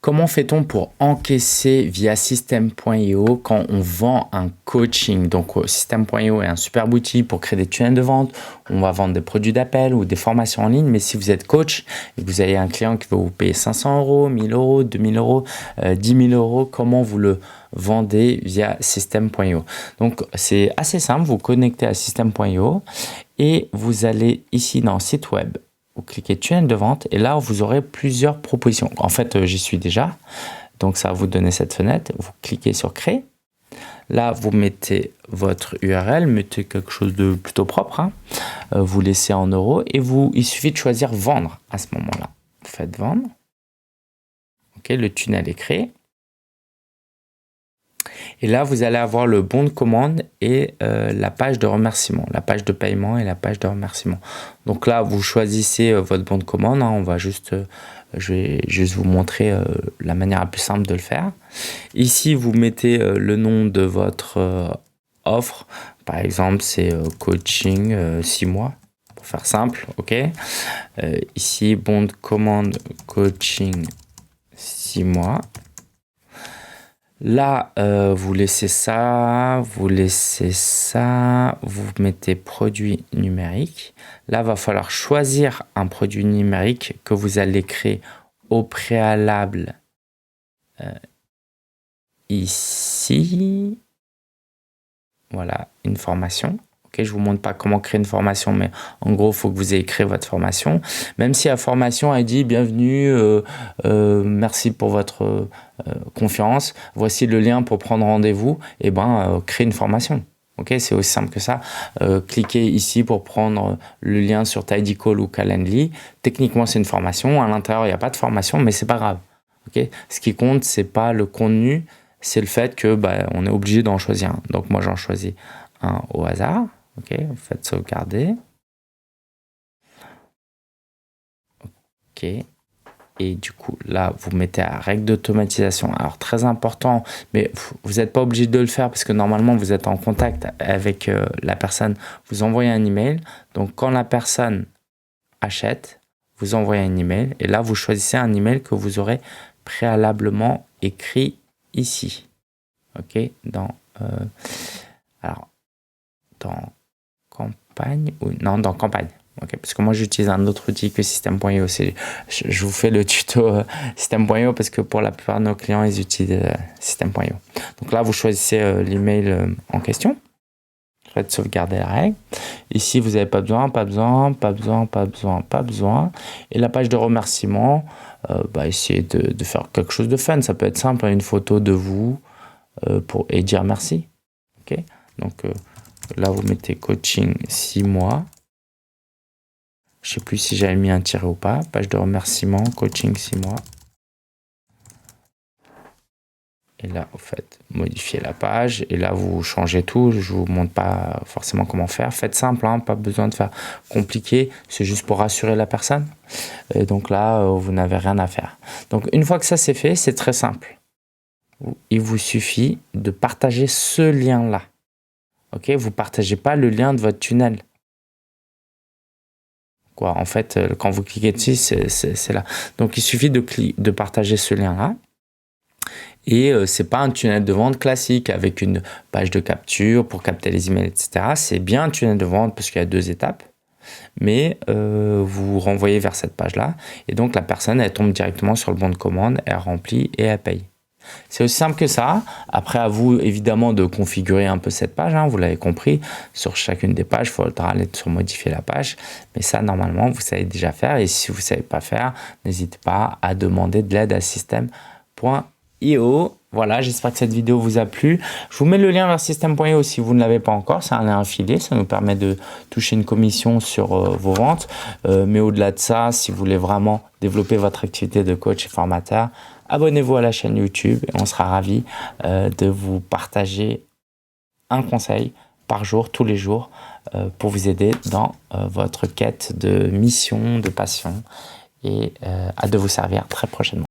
Comment fait-on pour encaisser via System.io quand on vend un coaching? Donc, System.io est un super outil pour créer des tunnels de vente. On va vendre des produits d'appel ou des formations en ligne. Mais si vous êtes coach et que vous avez un client qui veut vous payer 500 €, 1000 €, 2000 €, 10 000 €, comment vous le vendez via System.io? Donc, c'est assez simple. Vous connectez à System.io et vous allez ici dans Site web. Vous cliquez tunnel de vente et là, vous aurez plusieurs propositions. En fait, j'y suis déjà. Donc, ça va vous donner cette fenêtre. Vous cliquez sur créer. Là, vous mettez votre URL, mettez quelque chose de plutôt propre. Hein. Vous laissez en euros et il suffit de choisir vendre à ce moment-là. Faites vendre. OK, le tunnel est créé. Et là, vous allez avoir le bon de commande et la page de remerciement, la page de paiement et la page de remerciement. Donc là, vous choisissez votre bon de commande. Hein, je vais juste vous montrer la manière la plus simple de le faire. Ici, vous mettez le nom de votre offre. Par exemple, c'est coaching 6 mois, pour faire simple. OK. Ici, bon de commande coaching 6 mois. Là, vous laissez ça, vous mettez produit numérique. Là, il va falloir choisir un produit numérique que vous allez créer au préalable ici. Voilà, une formation. Okay, je ne vous montre pas comment créer une formation, mais en gros, il faut que vous ayez créé votre formation. Même si la formation a dit « Bienvenue, merci pour votre confiance, voici le lien pour prendre rendez-vous », et créez une formation. Okay, c'est aussi simple que ça. Cliquez ici pour prendre le lien sur Tidycall ou Calendly. Techniquement, c'est une formation. À l'intérieur, il n'y a pas de formation, mais ce n'est pas grave. Okay, ce qui compte, ce n'est pas le contenu, c'est le fait que on est obligé d'en choisir un. Donc, moi, j'en choisis un au hasard. OK, vous faites sauvegarder. OK. Et du coup, là, vous mettez à règle d'automatisation. Alors, très important, mais vous n'êtes pas obligé de le faire parce que normalement, vous êtes en contact avec la personne. Vous envoyez un email. Donc, quand la personne achète, vous envoyez un email. Et là, vous choisissez un email que vous aurez préalablement écrit ici. OK, dans campagne ou non, dans campagne. Okay, parce que moi j'utilise un autre outil que System.io. Je vous fais le tuto System.io parce que pour la plupart de nos clients ils utilisent System.io. Donc là vous choisissez l'email en question. Faites sauvegarder la règle. Ici vous n'avez pas besoin. Et la page de remerciement, essayez de faire quelque chose de fun. Ça peut être simple, une photo de vous et dire merci. Ok, donc là, vous mettez coaching 6 mois. Je ne sais plus si j'avais mis un tiret ou pas. Page de remerciement, coaching 6 mois. Et là, vous faites modifier la page. Et là, vous changez tout. Je ne vous montre pas forcément comment faire. Faites simple, hein, pas besoin de faire compliqué. C'est juste pour rassurer la personne. Et donc là, vous n'avez rien à faire. Donc, une fois que ça c'est fait, c'est très simple. Il vous suffit de partager ce lien-là. OK, vous ne partagez pas le lien de votre tunnel. En fait, quand vous cliquez dessus, c'est là. Donc, il suffit de partager ce lien-là. Et ce n'est pas un tunnel de vente classique avec une page de capture pour capter les emails, etc. C'est bien un tunnel de vente parce qu'il y a 2 étapes. Mais vous renvoyez vers cette page-là. Et donc, la personne, elle tombe directement sur le bon de commande, elle remplit et elle paye. C'est aussi simple que ça. Après, à vous, évidemment, de configurer un peu cette page. Hein, vous l'avez compris. Sur chacune des pages, il faudra aller sur modifier la page. Mais ça, normalement, vous savez déjà faire. Et si vous ne savez pas faire, n'hésitez pas à demander de l'aide à System.io. Voilà, j'espère que cette vidéo vous a plu. Je vous mets le lien vers System.io si vous ne l'avez pas encore. C'est un lien affilié. Ça nous permet de toucher une commission sur vos ventes. Mais au-delà de ça, si vous voulez vraiment développer votre activité de coach et formateur, abonnez-vous à la chaîne YouTube et on sera ravis de vous partager un conseil par jour, tous les jours, pour vous aider dans votre quête de mission, de passion et de vous servir très prochainement.